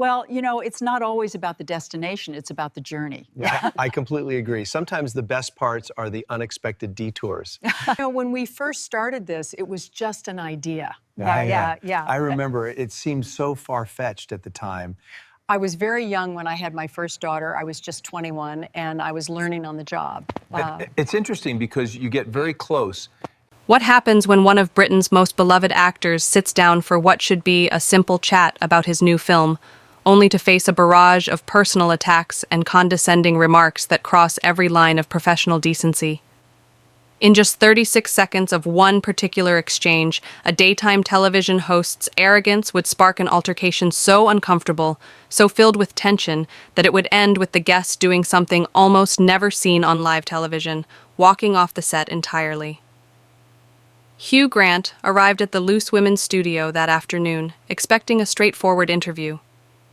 Well, it's not always about the destination, it's about the journey. Yeah, I completely agree. Sometimes the best parts are the unexpected detours. When we first started this, it was just an idea. Yeah. I remember it seemed so far-fetched at the time. I was very young when I had my first daughter. I was just 21, and I was learning on the job. It's interesting because you get very close. What happens when one of Britain's most beloved actors sits down for what should be a simple chat about his new film, only to face a barrage of personal attacks and condescending remarks that cross every line of professional decency? In just 36 seconds of one particular exchange, a daytime television host's arrogance would spark an altercation so uncomfortable, so filled with tension, that it would end with the guest doing something almost never seen on live television, walking off the set entirely. Hugh Grant arrived at the Loose Women's studio that afternoon, expecting a straightforward interview.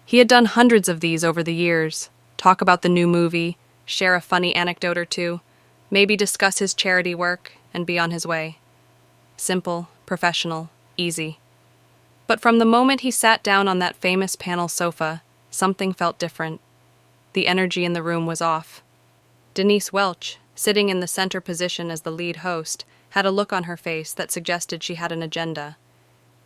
He had done hundreds of these over the years, talk about the new movie, share a funny anecdote or two, maybe discuss his charity work, and be on his way. Simple, professional, easy. But from the moment he sat down on that famous panel sofa, something felt different. The energy in the room was off. Denise Welch, sitting in the center position as the lead host, had a look on her face that suggested she had an agenda.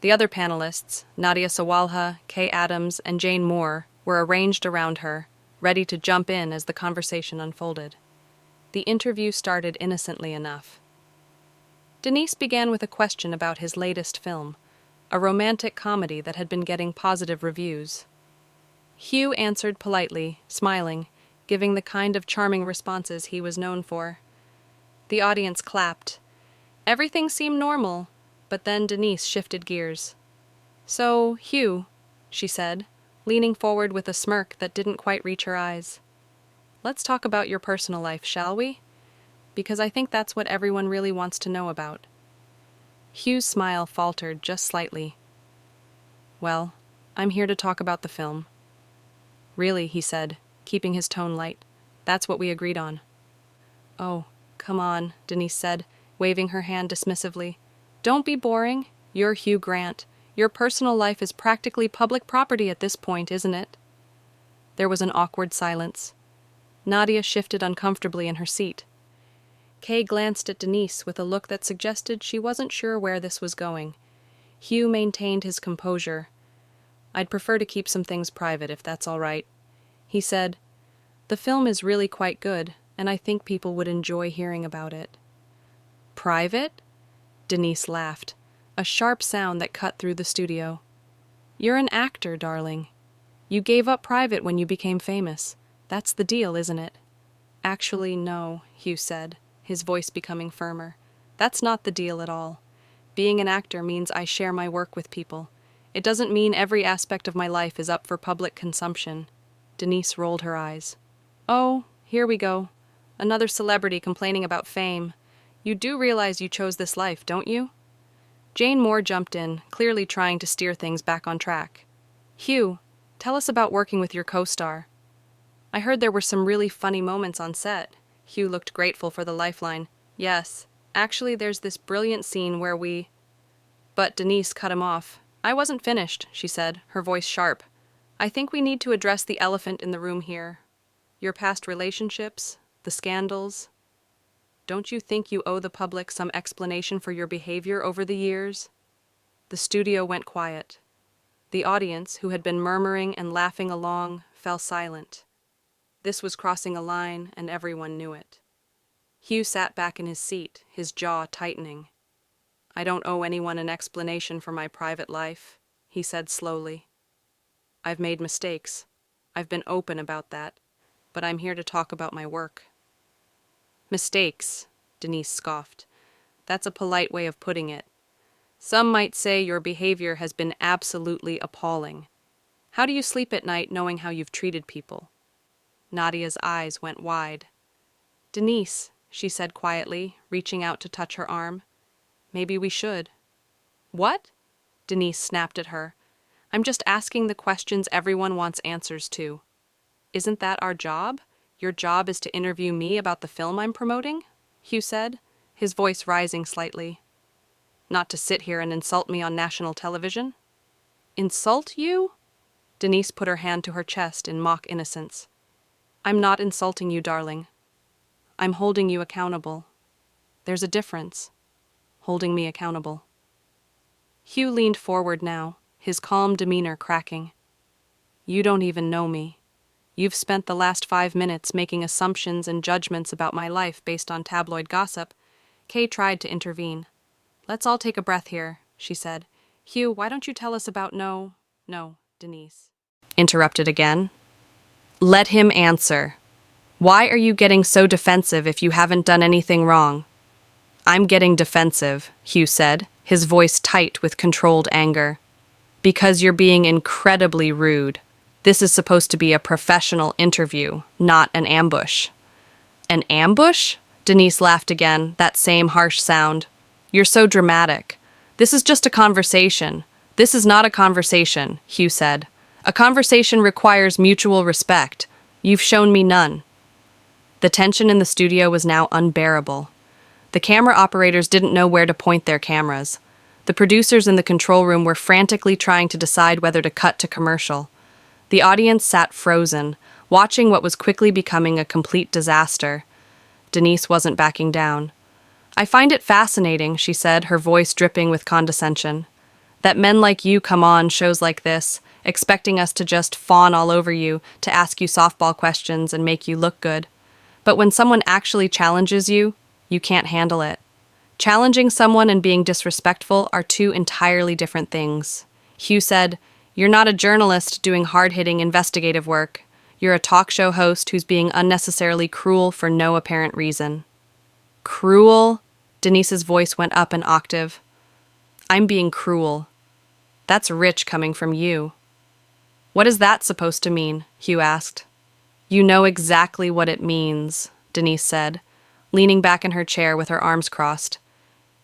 The other panelists, Nadia Sawalha, Kay Adams, and Jane Moore, were arranged around her, ready to jump in as the conversation unfolded. The interview started innocently enough. Denise began with a question about his latest film, a romantic comedy that had been getting positive reviews. Hugh answered politely, smiling, giving the kind of charming responses he was known for. The audience clapped. Everything seemed normal, but then Denise shifted gears. "So, Hugh," she said, leaning forward with a smirk that didn't quite reach her eyes. "Let's talk about your personal life, shall we? Because I think that's what everyone really wants to know about." Hugh's smile faltered just slightly. "Well, I'm here to talk about the film." "Really," he said, keeping his tone light. "That's what we agreed on." "Oh, come on," Denise said, waving her hand dismissively. "Don't be boring. You're Hugh Grant. Your personal life is practically public property at this point, isn't it?" There was an awkward silence. Nadia shifted uncomfortably in her seat. Kay glanced at Denise with a look that suggested she wasn't sure where this was going. Hugh maintained his composure. "I'd prefer to keep some things private, if that's all right," he said. "The film is really quite good, and I think people would enjoy hearing about it." "Private?" Denise laughed, a sharp sound that cut through the studio. "You're an actor, darling. You gave up private when you became famous. That's the deal, isn't it?" "Actually, no," Hugh said, his voice becoming firmer. "That's not the deal at all. Being an actor means I share my work with people. It doesn't mean every aspect of my life is up for public consumption." Denise rolled her eyes. "Oh, here we go. Another celebrity complaining about fame. You do realize you chose this life, don't you?" Jane Moore jumped in, clearly trying to steer things back on track. "Hugh, tell us about working with your co-star." "I heard there were some really funny moments on set." Hugh looked grateful for the lifeline. "Yes, actually there's this brilliant scene where we—" But Denise cut him off. "I wasn't finished," she said, her voice sharp. "I think we need to address the elephant in the room here. Your past relationships, the scandals. Don't you think you owe the public some explanation for your behavior over the years?" The studio went quiet. The audience, who had been murmuring and laughing along, fell silent. This was crossing a line, and everyone knew it. Hugh sat back in his seat, his jaw tightening. "I don't owe anyone an explanation for my private life," he said slowly. "I've made mistakes. I've been open about that, but I'm here to talk about my work." "Mistakes," Denise scoffed. "That's a polite way of putting it. Some might say your behavior has been absolutely appalling. How do you sleep at night knowing how you've treated people?" Nadia's eyes went wide. "Denise," she said quietly, reaching out to touch her arm. "Maybe we should." "What?" Denise snapped at her. "I'm just asking the questions everyone wants answers to. Isn't that our job? Your job is to interview me about the film I'm promoting?" Hugh said, his voice rising slightly. "Not to sit here and insult me on national television?" "Insult you?" Denise put her hand to her chest in mock innocence. I'm not insulting you, darling. I'm holding you accountable. There's a difference. Holding me accountable. Hugh leaned forward now, his calm demeanor cracking. You don't even know me. You've spent the last 5 minutes making assumptions and judgments about my life based on tabloid gossip. Kay tried to intervene. Let's all take a breath here, she said. Hugh, why don't you tell us about No, Denise. Interrupted again. Let him answer. Why are you getting so defensive if you haven't done anything wrong? I'm getting defensive, Hugh said, his voice tight with controlled anger. Because you're being incredibly rude. This is supposed to be a professional interview, not an ambush. An ambush? Denise laughed again, that same harsh sound. You're so dramatic. This is just a conversation. This is not a conversation, Hugh said. A conversation requires mutual respect. You've shown me none. The tension in the studio was now unbearable. The camera operators didn't know where to point their cameras. The producers in the control room were frantically trying to decide whether to cut to commercial. The audience sat frozen, watching what was quickly becoming a complete disaster. Denise wasn't backing down. I find it fascinating, she said, her voice dripping with condescension, that men like you come on shows like this, expecting us to just fawn all over you, to ask you softball questions and make you look good. But when someone actually challenges you, you can't handle it. Challenging someone and being disrespectful are two entirely different things. Hugh said, You're not a journalist doing hard-hitting investigative work. You're a talk show host who's being unnecessarily cruel for no apparent reason. Cruel? Denise's voice went up an octave. I'm being cruel. That's rich coming from you. What is that supposed to mean? Hugh asked. You know exactly what it means, Denise said, leaning back in her chair with her arms crossed.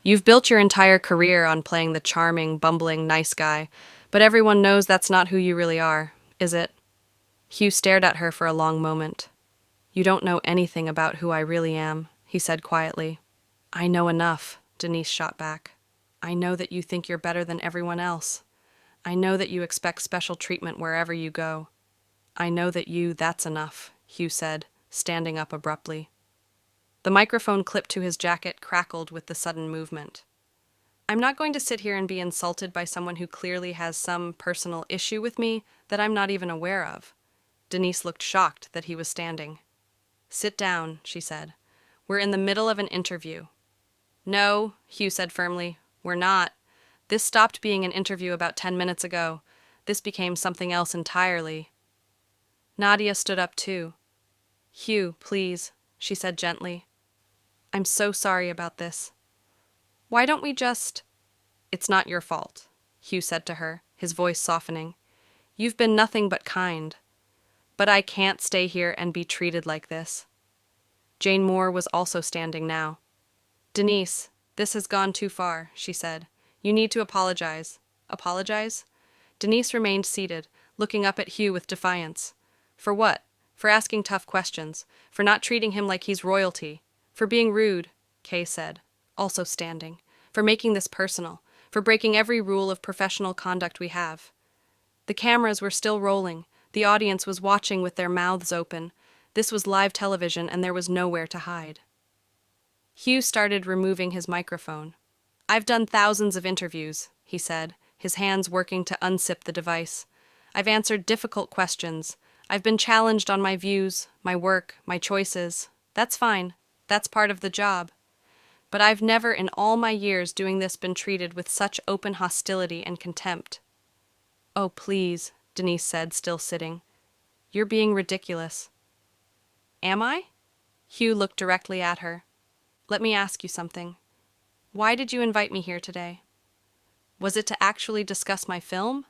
You've built your entire career on playing the charming, bumbling, nice guy, but everyone knows that's not who you really are, is it? Hugh stared at her for a long moment. You don't know anything about who I really am, he said quietly. I know enough, Denise shot back. I know that you think you're better than everyone else. I know that you expect special treatment wherever you go. I know that's enough, Hugh said, standing up abruptly. The microphone clipped to his jacket crackled with the sudden movement. I'm not going to sit here and be insulted by someone who clearly has some personal issue with me that I'm not even aware of. Denise looked shocked that he was standing. Sit down, she said. We're in the middle of an interview. No, Hugh said firmly, we're not. This stopped being an interview about 10 minutes ago. This became something else entirely. Nadia stood up too. Hugh, please, she said gently. I'm so sorry about this. Why don't we just... It's not your fault, Hugh said to her, his voice softening. You've been nothing but kind. But I can't stay here and be treated like this. Jane Moore was also standing now. Denise, this has gone too far, she said. You need to apologize. Apologize? Denise remained seated, looking up at Hugh with defiance. For what? For asking tough questions. For not treating him like he's royalty. For being rude, Kay said, also standing. For making this personal. For breaking every rule of professional conduct we have. The cameras were still rolling. The audience was watching with their mouths open. This was live television and there was nowhere to hide. Hugh started removing his microphone. I've done thousands of interviews, he said, his hands working to unsip the device. I've answered difficult questions. I've been challenged on my views, my work, my choices. That's fine. That's part of the job. But I've never in all my years doing this been treated with such open hostility and contempt. Oh, please, Denise said, still sitting. You're being ridiculous. Am I? Hugh looked directly at her. Let me ask you something. Why did you invite me here today? Was it to actually discuss my film?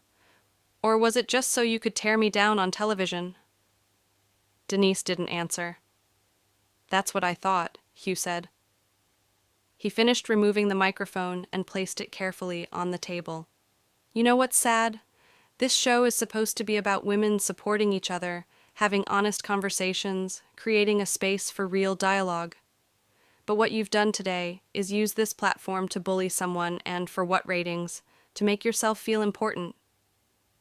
Or was it just so you could tear me down on television? Denise didn't answer. That's what I thought, Hugh said. He finished removing the microphone and placed it carefully on the table. You know what's sad? This show is supposed to be about women supporting each other, having honest conversations, creating a space for real dialogue. But what you've done today is use this platform to bully someone and, for what ratings, to make yourself feel important.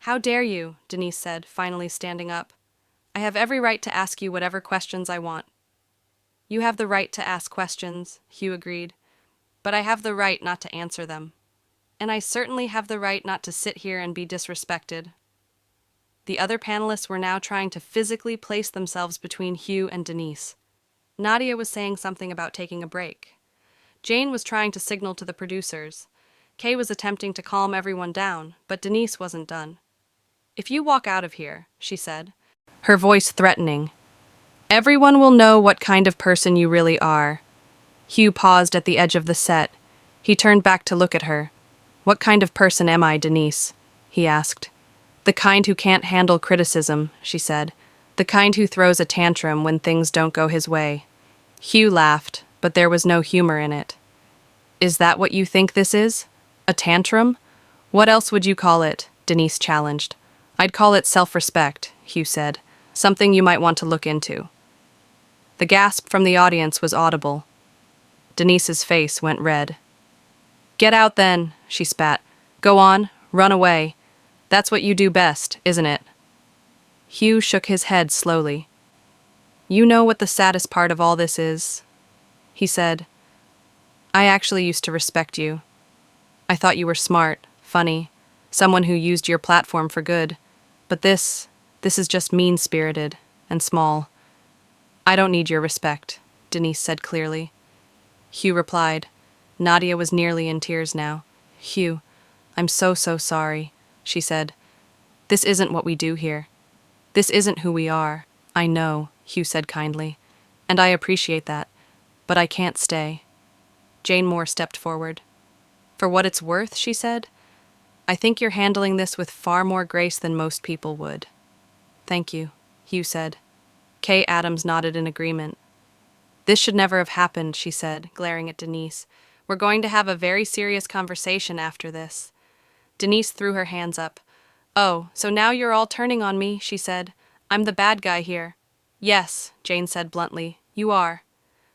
How dare you, Denise said, finally standing up. I have every right to ask you whatever questions I want. You have the right to ask questions, Hugh agreed, but I have the right not to answer them. And I certainly have the right not to sit here and be disrespected. The other panelists were now trying to physically place themselves between Hugh and Denise. Nadia was saying something about taking a break. Jane was trying to signal to the producers. Kay was attempting to calm everyone down, but Denise wasn't done. If you walk out of here, she said, her voice threatening, everyone will know what kind of person you really are. Hugh paused at the edge of the set. He turned back to look at her. What kind of person am I, Denise? He asked. The kind who can't handle criticism, she said. The kind who throws a tantrum when things don't go his way. Hugh laughed, but there was no humor in it. Is that what you think this is? A tantrum? What else would you call it? Denise challenged. I'd call it self-respect, Hugh said. Something you might want to look into. The gasp from the audience was audible. Denise's face went red. Get out then, she spat. Go on, run away. That's what you do best, isn't it? Hugh shook his head slowly. You know what the saddest part of all this is? He said. I actually used to respect you. I thought you were smart, funny, someone who used your platform for good. But this is just mean-spirited and small. I don't need your respect, Denise said clearly. Hugh replied. Nadia was nearly in tears now. Hugh, I'm so sorry, she said. This isn't what we do here. This isn't who we are. I know, Hugh said kindly, and I appreciate that, but I can't stay. Jane Moore stepped forward. For what it's worth, she said, I think you're handling this with far more grace than most people would. Thank you, Hugh said. Kay Adams nodded in agreement. This should never have happened, she said, glaring at Denise. We're going to have a very serious conversation after this. Denise threw her hands up. Oh, so now you're all turning on me, she said. I'm the bad guy here. Yes, Jane said bluntly, you are.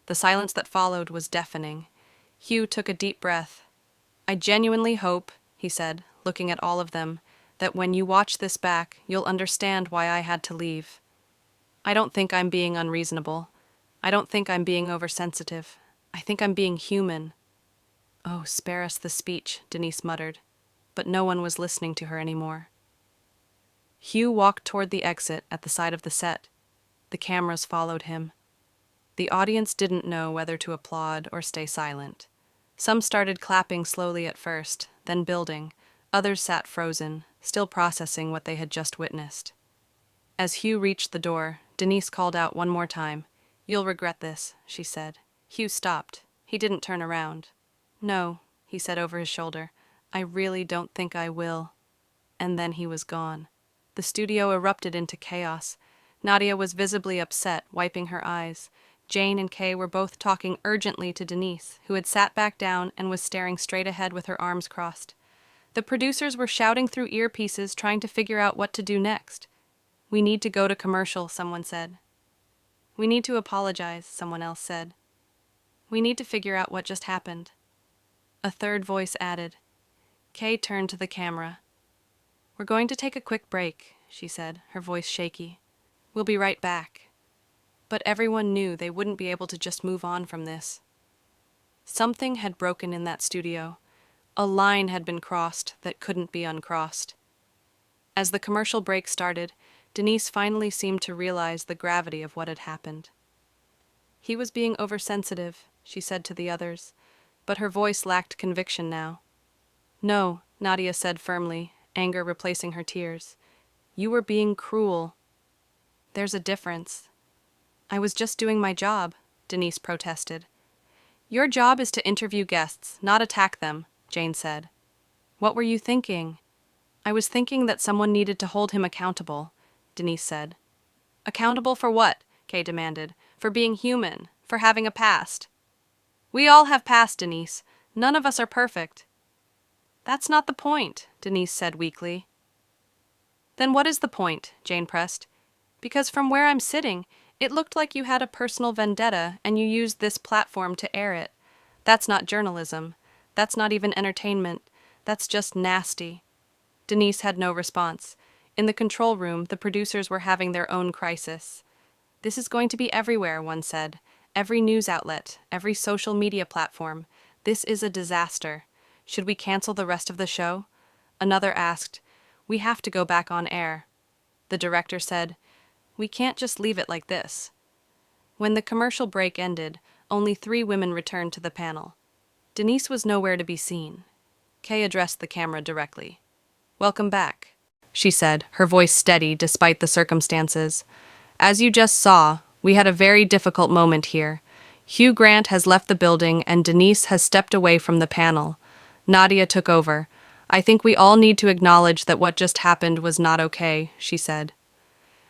The silence that followed was deafening. Hugh took a deep breath. I genuinely hope, he said, looking at all of them, that when you watch this back, you'll understand why I had to leave. I don't think I'm being unreasonable. I don't think I'm being oversensitive. I think I'm being human. Oh, spare us the speech, Denise muttered, but no one was listening to her anymore. Hugh walked toward the exit at the side of the set. The cameras followed him. The audience didn't know whether to applaud or stay silent. Some started clapping slowly at first, then building. Others sat frozen, still processing what they had just witnessed. As Hugh reached the door, Denise called out one more time. You'll regret this, she said. Hugh stopped. He didn't turn around. No, he said over his shoulder. I really don't think I will. And then he was gone. The studio erupted into chaos. Nadia was visibly upset, wiping her eyes. Jane and Kay were both talking urgently to Denise, who had sat back down and was staring straight ahead with her arms crossed. The producers were shouting through earpieces, trying to figure out what to do next. We need to go to commercial, someone said. We need to apologize, someone else said. We need to figure out what just happened. A third voice added. Kay turned to the camera. We're going to take a quick break, she said, her voice shaky. We'll be right back. But everyone knew they wouldn't be able to just move on from this. Something had broken in that studio. A line had been crossed that couldn't be uncrossed. As the commercial break started, Denise finally seemed to realize the gravity of what had happened. He was being oversensitive, she said to the others, but her voice lacked conviction now. No, Nadia said firmly, anger replacing her tears. You were being cruel. There's a difference. I was just doing my job, Denise protested. Your job is to interview guests, not attack them, Jane said. What were you thinking? I was thinking that someone needed to hold him accountable, Denise said. Accountable for what? Kay demanded. For being human, for having a past. We all have past, Denise. None of us are perfect. That's not the point, Denise said weakly. Then what is the point? Jane pressed. Because from where I'm sitting, it looked like you had a personal vendetta and you used this platform to air it. That's not journalism. That's not even entertainment. That's just nasty. Denise had no response. In the control room, the producers were having their own crisis. "This is going to be everywhere," one said. "Every news outlet, every social media platform. This is a disaster. Should we cancel the rest of the show?" Another asked, "We have to go back on air." The director said, "We can't just leave it like this." When the commercial break ended, only 3 women returned to the panel. Denise was nowhere to be seen. Kay addressed the camera directly. "Welcome back," she said, her voice steady despite the circumstances. "As you just saw, we had a very difficult moment here. Hugh Grant has left the building and Denise has stepped away from the panel. Nadia took over. I think we all need to acknowledge that what just happened was not okay," she said.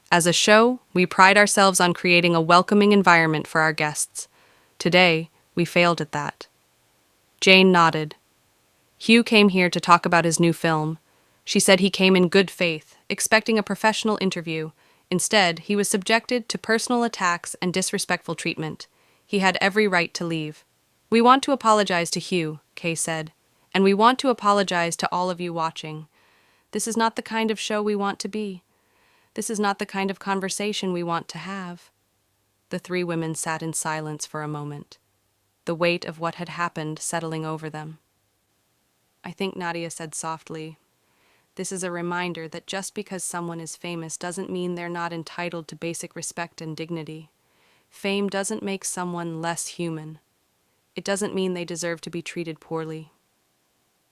"As a show, we pride ourselves on creating a welcoming environment for our guests. Today, we failed at that." Jane nodded. "Hugh came here to talk about his new film. She said he came in good faith, expecting a professional interview. Instead, he was subjected to personal attacks and disrespectful treatment. He had every right to leave." "We want to apologize to Hugh," Kay said, "and we want to apologize to all of you watching. This is not the kind of show we want to be. This is not the kind of conversation we want to have." The 3 women sat in silence for a moment, the weight of what had happened settling over them. "I think," Nadia said softly, "this is a reminder that just because someone is famous doesn't mean they're not entitled to basic respect and dignity. Fame doesn't make someone less human. It doesn't mean they deserve to be treated poorly."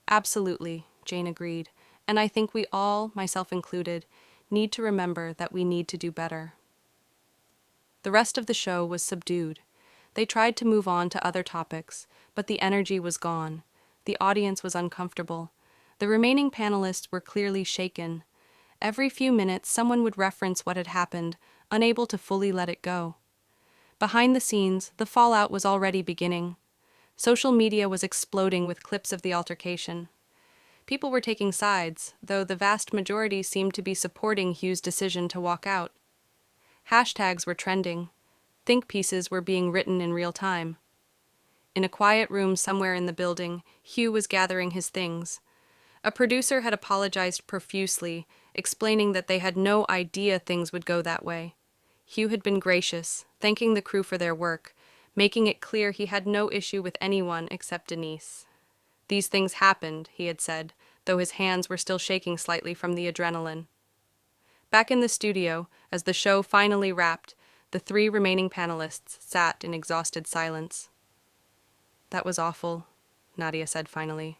"Absolutely," Jane agreed, "and I think we all, myself included, need to remember that we need to do better." The rest of the show was subdued. They tried to move on to other topics, but the energy was gone. The audience was uncomfortable. The remaining panelists were clearly shaken. Every few minutes, someone would reference what had happened, unable to fully let it go. Behind the scenes, the fallout was already beginning. Social media was exploding with clips of the altercation. People were taking sides, though the vast majority seemed to be supporting Hugh's decision to walk out. Hashtags were trending. Think pieces were being written in real time. In a quiet room somewhere in the building, Hugh was gathering his things. A producer had apologized profusely, explaining that they had no idea things would go that way. Hugh had been gracious, thanking the crew for their work, making it clear he had no issue with anyone except Denise. "These things happened," he had said, though his hands were still shaking slightly from the adrenaline. Back in the studio, as the show finally wrapped, the 3 remaining panelists sat in exhausted silence. "That was awful," Nadia said finally.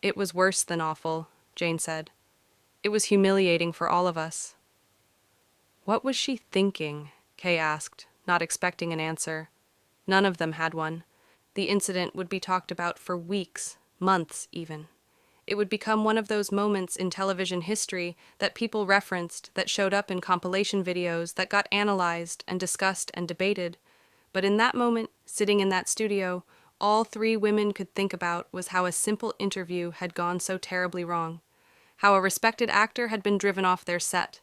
"It was worse than awful," Jane said. "It was humiliating for all of us." "What was she thinking?" Kay asked, not expecting an answer. None of them had one. The incident would be talked about for weeks, months even. It would become one of those moments in television history that people referenced, that showed up in compilation videos, that got analyzed and discussed and debated. But in that moment, sitting in that studio, all 3 women could think about was how a simple interview had gone so terribly wrong, how a respected actor had been driven off their set,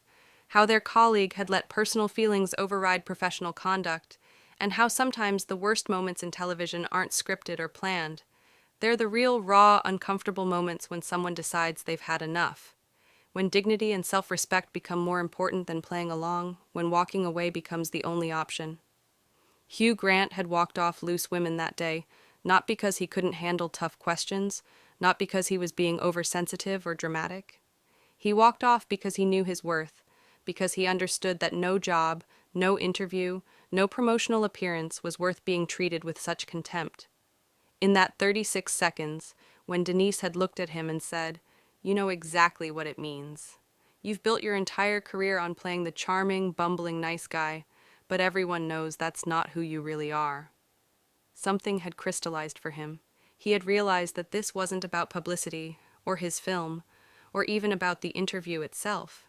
how their colleague had let personal feelings override professional conduct, and how sometimes the worst moments in television aren't scripted or planned. They're the real, raw, uncomfortable moments when someone decides they've had enough. When dignity and self-respect become more important than playing along, when walking away becomes the only option. Hugh Grant had walked off loose women that day, not because he couldn't handle tough questions, not because he was being oversensitive or dramatic. He walked off because he knew his worth, because he understood that no job, no interview, no promotional appearance was worth being treated with such contempt. In that 36 seconds, when Denise had looked at him and said, "You know exactly what it means. You've built your entire career on playing the charming, bumbling nice guy, but everyone knows that's not who you really are." Something had crystallized for him. He had realized that this wasn't about publicity, or his film, or even about the interview itself.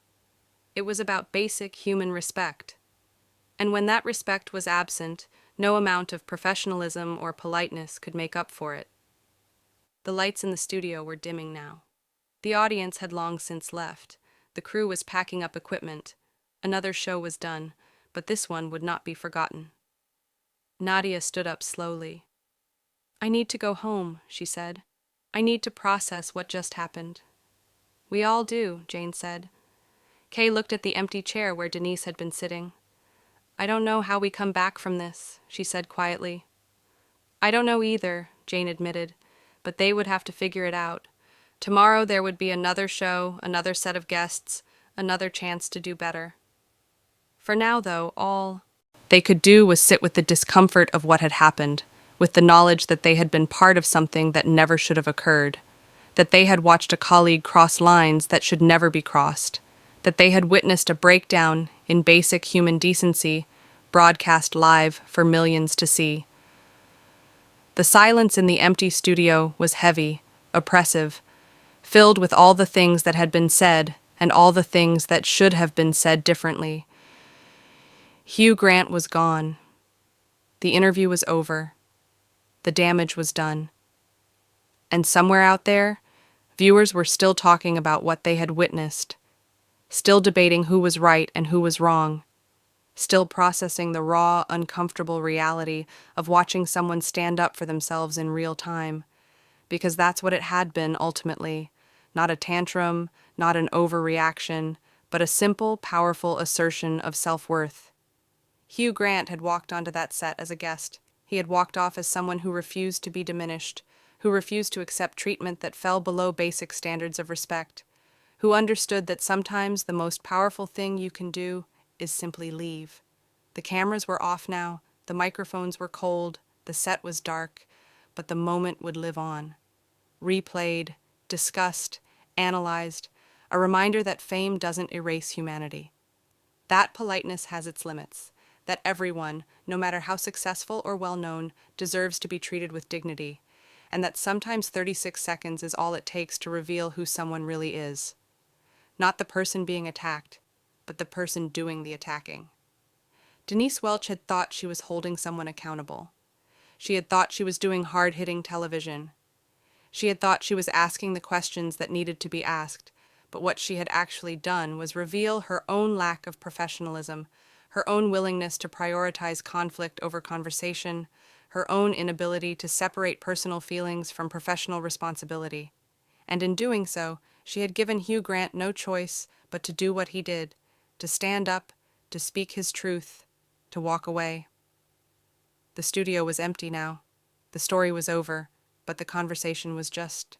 It was about basic human respect. And when that respect was absent, no amount of professionalism or politeness could make up for it. The lights in the studio were dimming now. The audience had long since left. The crew was packing up equipment. Another show was done, but this one would not be forgotten. Nadia stood up slowly. "I need to go home," she said. "I need to process what just happened." We all do, Jane said. Kay looked at the empty chair where Denise had been sitting. I don't know how we come back from this, she said quietly. I don't know either, Jane admitted, but they would have to figure it out. Tomorrow there would be another show, another set of guests, another chance to do better. For now, though, all they could do was sit with the discomfort of what had happened, with the knowledge that they had been part of something that never should have occurred, that they had watched a colleague cross lines that should never be crossed, that they had witnessed a breakdown in basic human decency, broadcast live for millions to see. The silence in the empty studio was heavy, oppressive, filled with all the things that had been said and all the things that should have been said differently. Hugh Grant was gone. The interview was over. The damage was done. And somewhere out there, viewers were still talking about what they had witnessed, still debating who was right and who was wrong, still processing the raw, uncomfortable reality of watching someone stand up for themselves in real time, because that's what it had been ultimately, not a tantrum, not an overreaction, but a simple, powerful assertion of self-worth. Hugh Grant had walked onto that set as a guest. He had walked off as someone who refused to be diminished, who refused to accept treatment that fell below basic standards of respect, who understood that sometimes the most powerful thing you can do is simply leave. The cameras were off now, the microphones were cold, the set was dark, but the moment would live on. Replayed, discussed, analyzed, a reminder that fame doesn't erase humanity. That politeness has its limits, that everyone, no matter how successful or well-known, deserves to be treated with dignity, and that sometimes 36 seconds is all it takes to reveal who someone really is. Not the person being attacked, but the person doing the attacking. Denise Welch had thought she was holding someone accountable. She had thought she was doing hard-hitting television. She had thought she was asking the questions that needed to be asked, but what she had actually done was reveal her own lack of professionalism, her own willingness to prioritize conflict over conversation, her own inability to separate personal feelings from professional responsibility. And in doing so, she had given Hugh Grant no choice but to do what he did, to stand up, to speak his truth, to walk away. The studio was empty now. The story was over, but the conversation was just